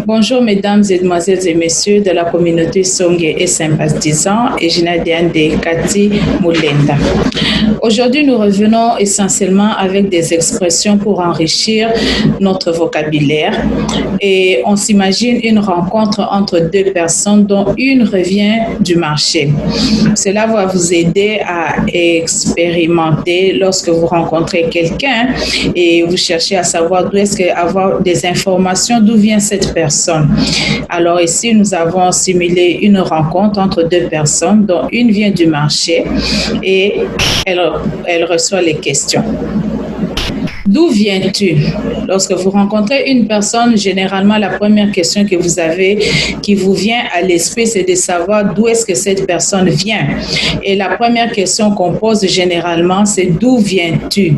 Bonjour mesdames, mesdemoiselles et messieurs de la communauté Songé et sympathisants et Jinadiane de Kati Moulenda. Aujourd'hui, nous revenons essentiellement avec des expressions pour enrichir notre vocabulaire et on s'imagine une rencontre entre deux personnes dont une revient du marché. Cela va vous aider à expérimenter lorsque vous rencontrez quelqu'un et vous cherchez à savoir d'où est-ce avoir des informations, d'où vient cette personne. Alors ici, nous avons simulé une rencontre entre deux personnes dont une vient du marché et elle reçoit les questions. D'où viens-tu? Lorsque vous rencontrez une personne, généralement, la première question que vous avez, qui vous vient à l'esprit, c'est de savoir d'où est-ce que cette personne vient. Et la première question qu'on pose généralement, c'est d'où viens-tu?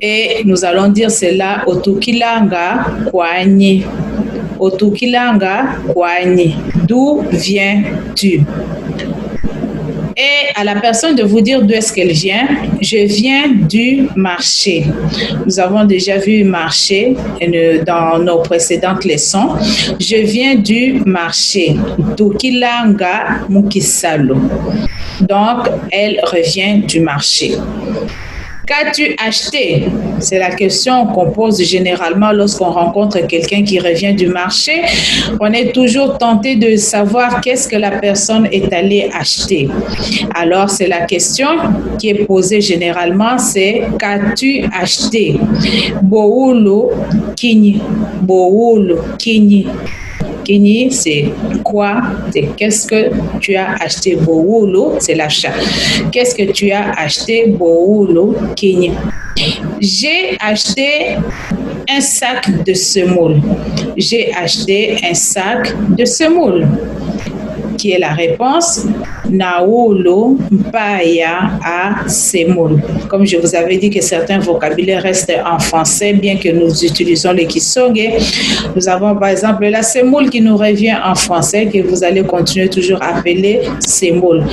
Et nous allons dire cela, Otukilanga Kwanyi. Otukilanga Kwanyi. D'où viens-tu? Et à la personne de vous dire d'où est-ce qu'elle vient, je viens du marché. Nous avons déjà vu marché dans nos précédentes leçons. Je viens du marché. Tukilanga Mukisalo. Donc, elle revient du marché. Qu'as-tu acheté? C'est la question qu'on pose généralement lorsqu'on rencontre quelqu'un qui revient du marché. On est toujours tenté de savoir qu'est-ce que la personne est allée acheter. Alors, c'est la question qui est posée généralement, c'est qu'as-tu acheté? Boulu Kini. Boulu Kini. Kini, c'est quoi? C'est qu'est-ce que tu as acheté? Boulu, c'est l'achat. Qu'est-ce que tu as acheté? Boulu, Kini. J'ai acheté un sac de semoule. J'ai acheté un sac de semoule. Qui est la réponse? Naulu Mpaya a semoule. Comme je vous avais dit que certains vocabulaires restent en français, bien que nous utilisons le Kisonge. Nous avons par exemple la semoule qui nous revient en français, que vous allez continuer toujours à appeler semoule.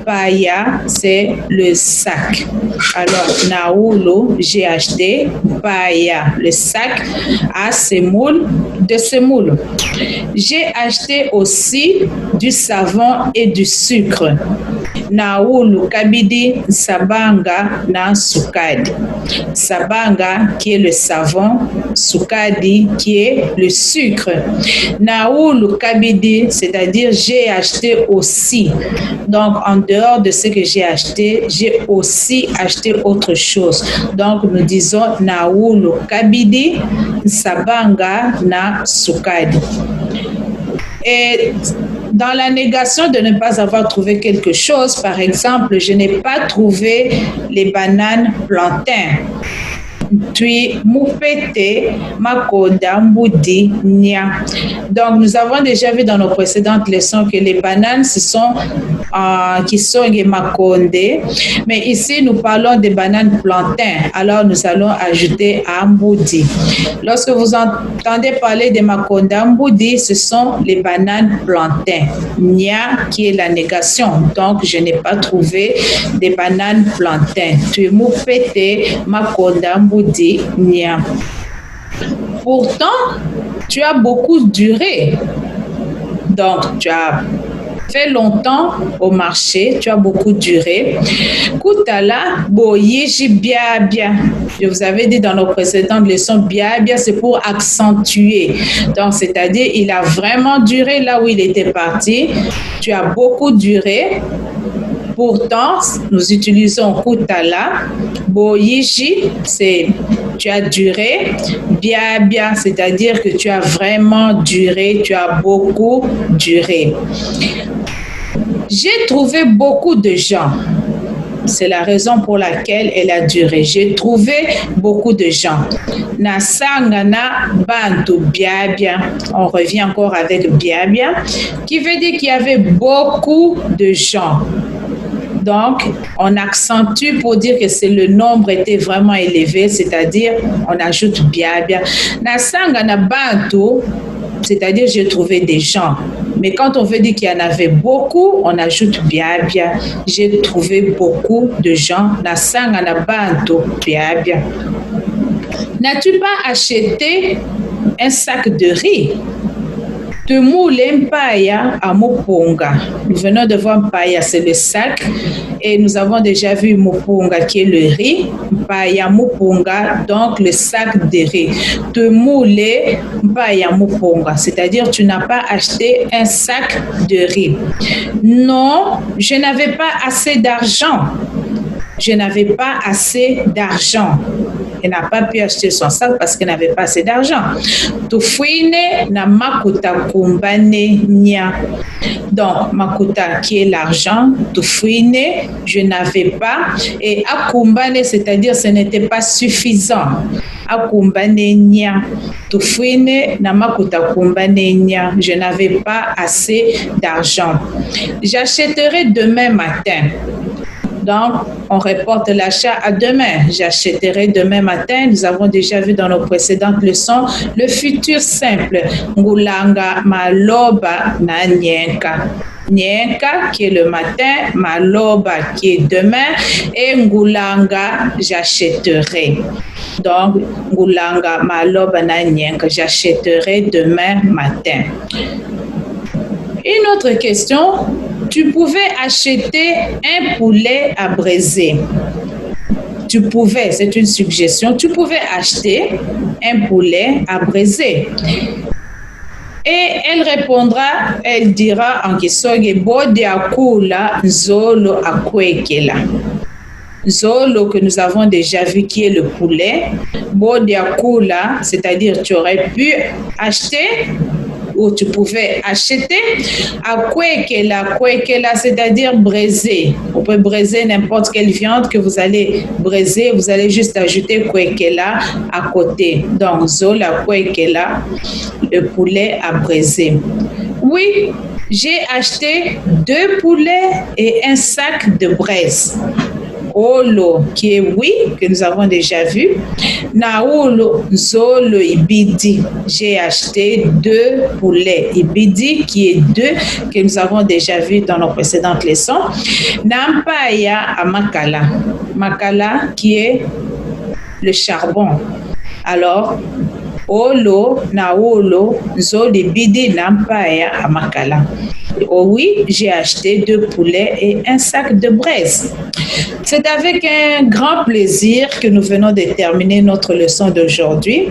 Paya, c'est le sac. Alors, Naulu, j'ai acheté. Paya, le sac à semoule, de semoule. J'ai acheté aussi du savon et du sucre. Naulu kabidi sabanga na sukadi. Sabanga qui est le savon, sukadi qui est le sucre. Naulu kabidi, c'est-à-dire j'ai acheté aussi. Donc en dehors de ce que j'ai acheté, j'ai aussi acheté autre chose. Donc nous disons Naulu kabidi sabanga na sukadi. Et dans la négation de ne pas avoir trouvé quelque chose, par exemple, je n'ai pas trouvé les bananes plantains. Tui mupete makoda mbudi nia. Donc nous avons déjà vu dans nos précédentes leçons que les bananes ce sont qui sont les makonde, mais ici nous parlons des bananes plantains. Alors nous allons ajouter ambudi. Lorsque vous entendez parler de makonda mbudi, ce sont les bananes plantains. Nia qui est la négation. Donc je n'ai pas trouvé des bananes plantains. Tui mupete makonda mbudi. Pourtant, tu as beaucoup duré. Donc, tu as fait longtemps au marché, tu as beaucoup duré. Koutala, boyiji bia bia. Je vous avais dit dans nos précédentes leçons, bia bia, c'est pour accentuer. Donc, c'est-à-dire, il a vraiment duré là où il était parti. Tu as beaucoup duré. Pourtant, nous utilisons Koutala. Boyiji, c'est tu as duré. Bia bia, c'est-à-dire que tu as vraiment duré, tu as beaucoup duré. J'ai trouvé beaucoup de gens. C'est la raison pour laquelle elle a duré. J'ai trouvé beaucoup de gens. Nasangana bantu bia bia. On revient encore avec bia bia, qui veut dire qu'il y avait beaucoup de gens. Donc, on accentue pour dire que le nombre était vraiment élevé, c'est-à-dire on ajoute bia bia. Nasangana bantu, c'est-à-dire j'ai trouvé des gens. Mais quand on veut dire qu'il y en avait beaucoup, on ajoute bia bia. J'ai trouvé beaucoup de gens. Nasangana bantu bia bia. N'as-tu pas acheté un sac de riz. Tumule mpaya à moponga. Nous venons de voir mpaya, c'est le sac. Et nous avons déjà vu moponga qui est le riz. Mpaya moponga, donc le sac de riz. Tumule mpaya moponga, c'est-à-dire tu n'as pas acheté un sac de riz. Non, je n'avais pas assez d'argent. Je n'avais pas assez d'argent. Elle n'a pas pu acheter son sac parce qu'elle n'avait pas assez d'argent. Tufouine na makuta kumbane nia. Donc, makuta qui est l'argent, tufouine, je n'avais pas. Et akumbane, c'est-à-dire ce n'était pas suffisant. Akumbane nia. Tufouine na makuta kumbane nia. Je n'avais pas assez d'argent. J'achèterai demain matin. Donc, on reporte l'achat à demain. J'achèterai demain matin. Nous avons déjà vu dans nos précédentes leçons le futur simple. Ngulanga maloba na nyenka. Nyenka qui est le matin, maloba qui est demain et ngulanga j'achèterai. Donc, ngulanga maloba na nyenka, j'achèterai demain matin. Une autre question. Tu pouvais acheter un poulet à braiser. Tu pouvais, c'est une suggestion, tu pouvais acheter un poulet à braiser. Et elle répondra, elle dira en kisoge, bode akula zolo akwekela. Zolo que nous avons déjà vu qui est le poulet. Bode akula, c'est-à-dire tu aurais pu acheter où tu pouvais acheter à kwekela, c'est-à-dire braiser. On peut braiser n'importe quelle viande que vous allez braiser, vous allez juste ajouter kwekela à côté. Donc, zola kwekela, le poulet à braiser. Oui, j'ai acheté 2 poulets et un sac de braise. Olo qui est oui, que nous avons déjà vu. Naolo zolo ibidi. J'ai acheté 2 poulets. Ibidi qui est 2, que nous avons déjà vu dans nos précédentes leçons. Nampaya à makala. Makala qui est le charbon. Alors, olo naolo zolo ibidi nampaya à makala. Oh oui, j'ai acheté 2 poulets et un sac de braise. C'est avec un grand plaisir que nous venons de terminer notre leçon d'aujourd'hui.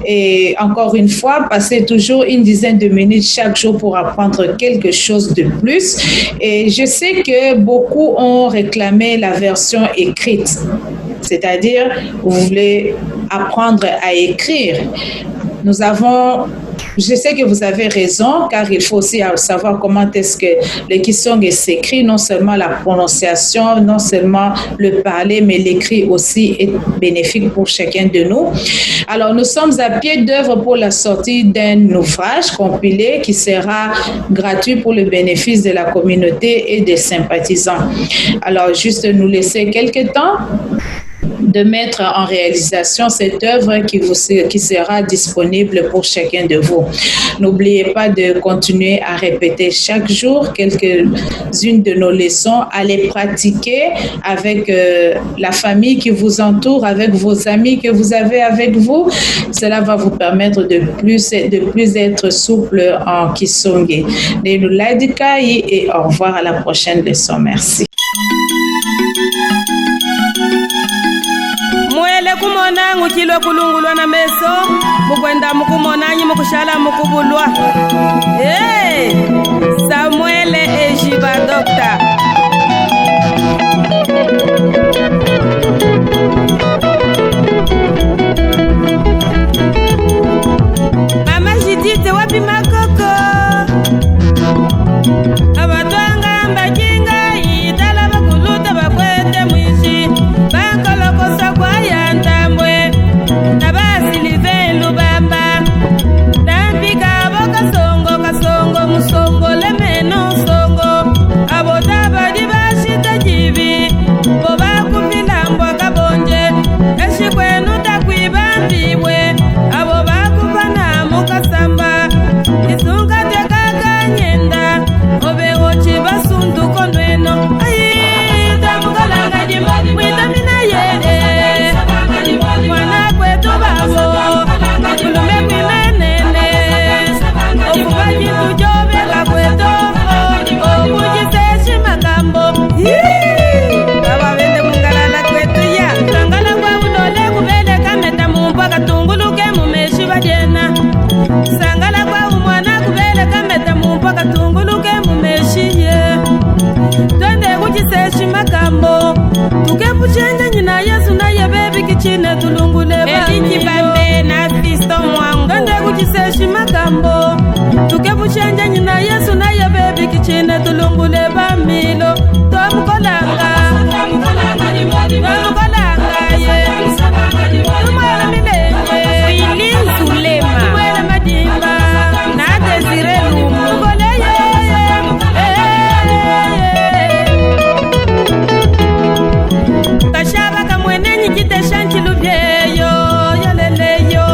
Et encore une fois, passez toujours une dizaine de minutes chaque jour pour apprendre quelque chose de plus. Et je sais que beaucoup ont réclamé la version écrite. C'est-à-dire, vous voulez apprendre à écrire. Je sais que vous avez raison, car il faut aussi savoir comment est-ce que le Kisong s'écrit, non seulement la prononciation, non seulement le parler, mais l'écrit aussi est bénéfique pour chacun de nous. Alors, nous sommes à pied d'œuvre pour la sortie d'un ouvrage compilé qui sera gratuit pour le bénéfice de la communauté et des sympathisants. Alors, juste nous laisser quelques temps de mettre en réalisation cette œuvre qui sera disponible pour chacun de vous. N'oubliez pas de continuer à répéter chaque jour quelques-unes de nos leçons, à les pratiquer avec la famille qui vous entoure, avec vos amis que vous avez avec vous. Cela va vous permettre de plus être souple en Kisonge. Et au revoir à la prochaine leçon. Merci. Mwele kumona ngukilo kulungulwa na meso mukwenda mukumonanyi mukushala mukubulwa. Hey, Samuel Ejiba Doctor. Mama Jidite wapi makoko abatwanga mbakinga idala bakuluta bakwete mwishi bankolokosa kwa yantambwe nabasilive lubamba nampika abo kasongo musongo lemeno songo aboda kujiseshi makambo tuke bushanja nyina Yesu na ya bebi kichine tulungule bamilo tomukolanga ye tumwele milenge ili Zulema tumwele madimba na Desire lumukole kashaba kamwene nyikite shanchilu byeyo yaleleyo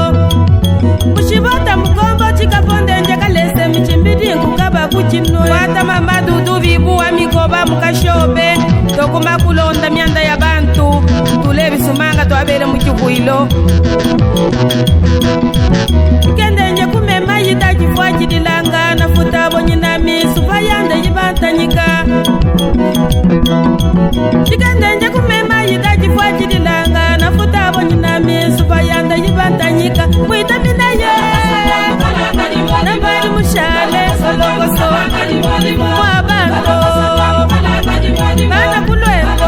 mushibota mukombo chikaponde njekalese michimbidi nkukaba kuchinwe wata mama dudu vibu wa mikoba mukashobe tokuma kulonda myanda ya bantu tulebi sumanga twabele muchikwilo kendenye kumema yitajifwa chidilanga nafuta bonyina misu payanda yibantanyika chikendenye kumema yitajifwa chidilanga nafuta bonyina misu payanda yibantanyika mwitamina ye nambari mushale solokoso mwabanto bana kulwendo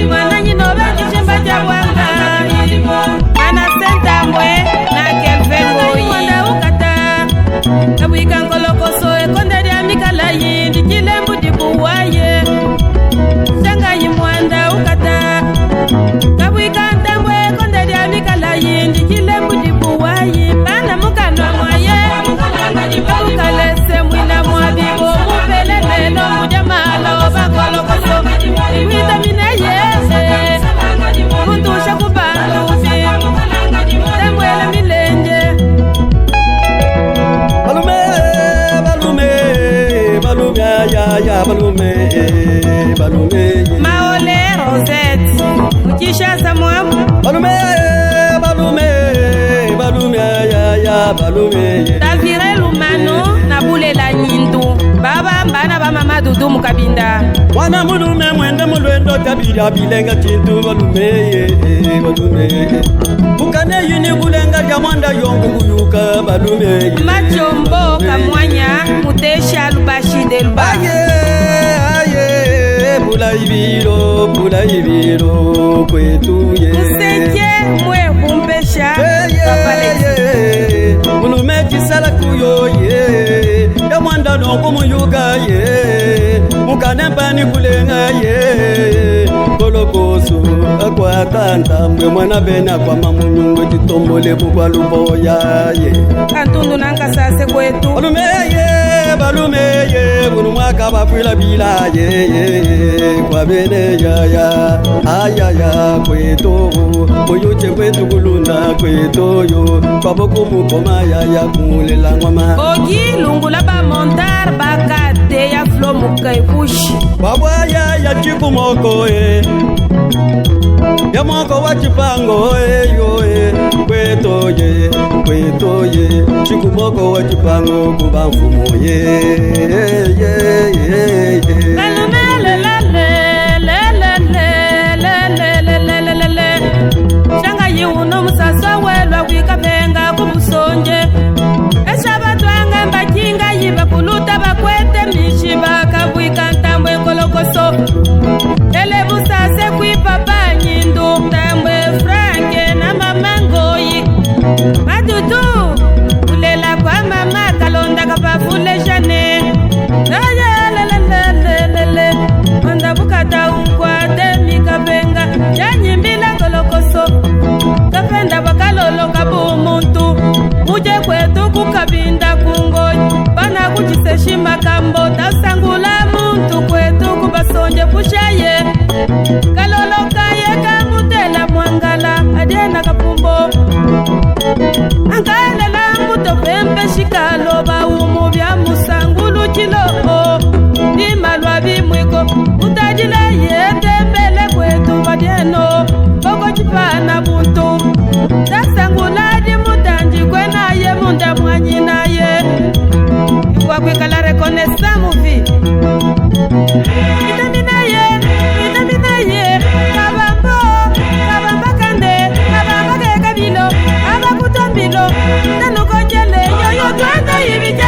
mwana nyino bekishimba jabwanga mana sentambwe na kelvengoyi mwanda ukata kabwika nkolokoso ekonde lya mikala yindi chilembu dibuwaye shangayi mwanda ukata kabwika ntambwe ekonde lya mikala yindi chilembu dibuwaye bana mukanwa mwaye ukalese mwina mwabibo mupelelelo mujamala obakolokoso witamine yese kuntusha kubantu temwele milenge balume maole Rosette mukishasa mwamu balume Davire lumano na bulela nyindu baba mbana ba mama dudu mukabinda wana mulume mwende mulwendo tabira bilenga chintu balume bukane yini bulenga jamanda yongu kuyuka balume machombo kamwanya mutesha lubashide lubaye bula ibiro kwetuye useje mwe kumpesha mulume chisala kuyoye yamwanda nongo muyuga ye mukanempani kulenga ye kolokoso akwatanta mwe mwana bena kwa mamunyungo chitombole bukwa luboya ye kantundu nankasase kwetu balume ye bunu mwaka bafwila bila ye kwa bene ya ayaya kweto oyuche kwetu kulunda kweto yo kwa boku mukoma ya kumulela ngwama ogi lungula ba montar bakate ya flo mukai kushi babwa ya chikumoko ya moko wa chipango yo kweto ye chikumoko wa chipango kuba mfumo ye shanga yiuno musasa welwa kwikapenga kubusonje eshabatwanga mbakinga yiba kuluta bakwete mishi bakabwika ntambwe nkolokoso ele busase kwipapa nyindu ntambwe franke na mama ngoyi madudu ulela kwa mama kalonda kapafule jane ayelelelelele onda bukata unkwate mikapenga yanyimbila kolokoso kapenda bakalolo kabumuntu uje kwetu kukabinda kungoyi bana kuchiseshi makambo tasangula muntu kwetu kubasonje kushaye kalolo kaye kamutela mwangala adiena kapumbo angalela muto pempe shikalo baumu bya musangulu chiloo imalwa bimwiko utajile yetembele kwetu badieno boko chipana buntu tasanguladi mutanji kwenaye munda mwanyinaye iwakwekala rekonesa muvi itaminaye kabamba kande kabamba kekabilo abakutambilo tanukojele yoyo twende ibije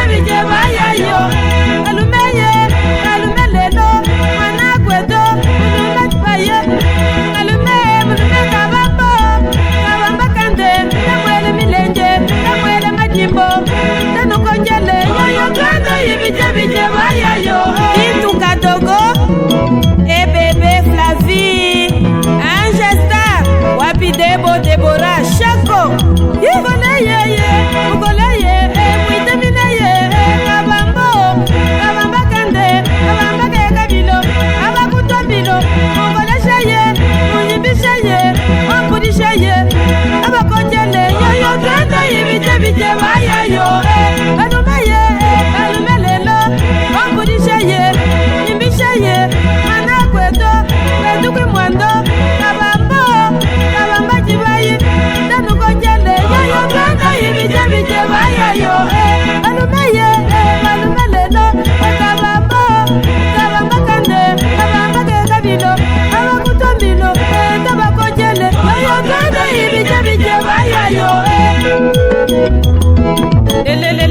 elele